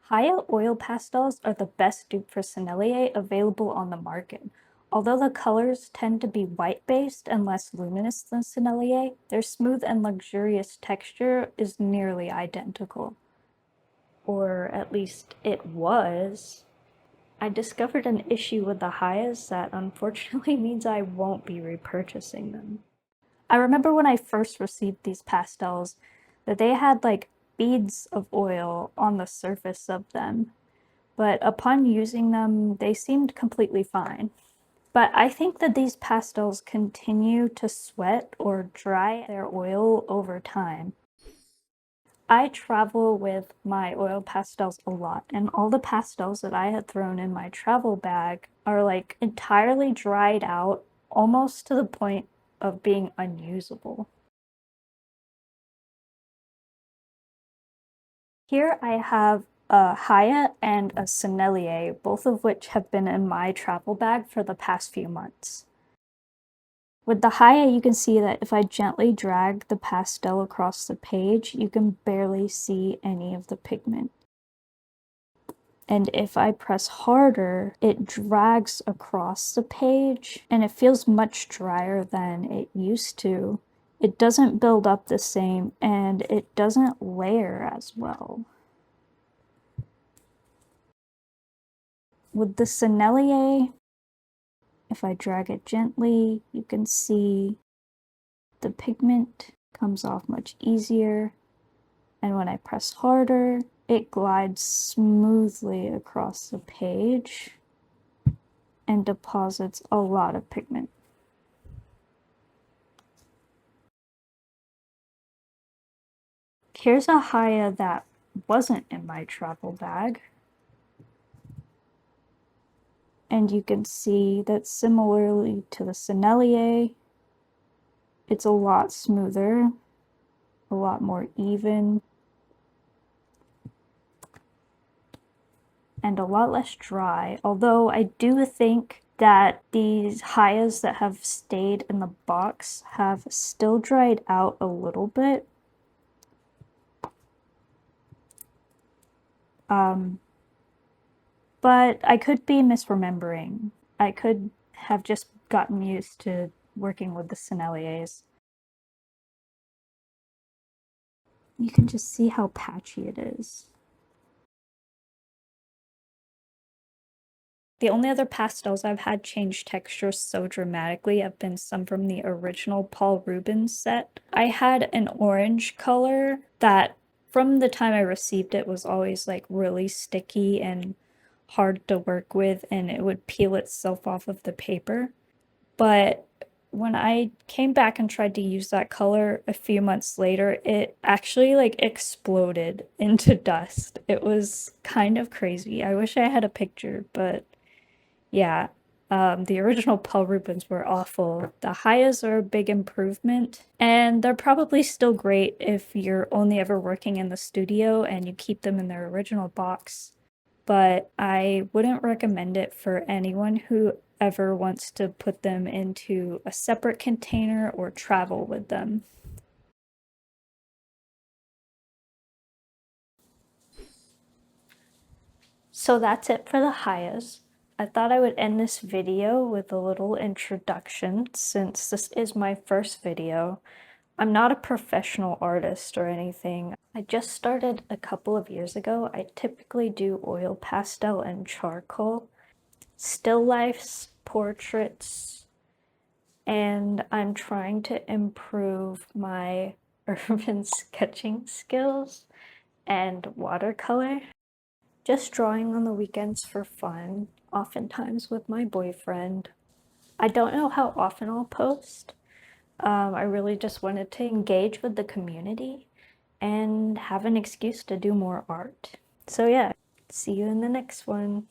HAIYA oil pastels are the best dupe for Sennelier available on the market. Although the colors tend to be white-based and less luminous than Sennelier, their smooth and luxurious texture is nearly identical. Or at least it was. I discovered an issue with the HAIYAs that unfortunately means I won't be repurchasing them. I remember when I first received these pastels that they had like beads of oil on the surface of them, but upon using them, they seemed completely fine. But I think that these pastels continue to sweat or dry their oil over time. I travel with my oil pastels a lot, and all the pastels that I had thrown in my travel bag are like entirely dried out, almost to the point of being unusable. Here I have a HAIYA and a Sennelier, both of which have been in my travel bag for the past few months. With the HAIYA, you can see that if I gently drag the pastel across the page, you can barely see any of the pigment. And if I press harder, it drags across the page, and it feels much drier than it used to. It doesn't build up the same, and it doesn't layer as well. With the Sennelier, if I drag it gently, you can see the pigment comes off much easier, and when I press harder, it glides smoothly across the page and deposits a lot of pigment. Here's a HAIYA that wasn't in my travel bag. And you can see that similarly to the Sennelier, it's a lot smoother, a lot more even, and a lot less dry. Although I do think that these HAIYAs that have stayed in the box have still dried out a little bit. But I could be misremembering. I could have just gotten used to working with the Senneliers. You can just see how patchy it is. The only other pastels I've had change texture so dramatically have been some from the original Paul Rubens set. I had an orange color that from the time I received it was always like really sticky and hard to work with, and it would peel itself off of the paper. But when I came back and tried to use that color a few months later, it actually like exploded into dust. It was kind of crazy. I wish I had a picture, but yeah. The original Paul Rubens were awful. The HAIYAs are a big improvement, and they're probably still great if you're only ever working in the studio and you keep them in their original box. But I wouldn't recommend it for anyone who ever wants to put them into a separate container or travel with them. So that's it for the HAIYAs. I thought I would end this video with a little introduction since this is my first video. I'm not a professional artist or anything. I just started a couple of years ago. I typically do oil pastel and charcoal, still lifes, portraits, and I'm trying to improve my urban sketching skills and watercolor. Just drawing on the weekends for fun, oftentimes with my boyfriend. I don't know how often I'll post. I really just wanted to engage with the community and have an excuse to do more art. So yeah, see you in the next one.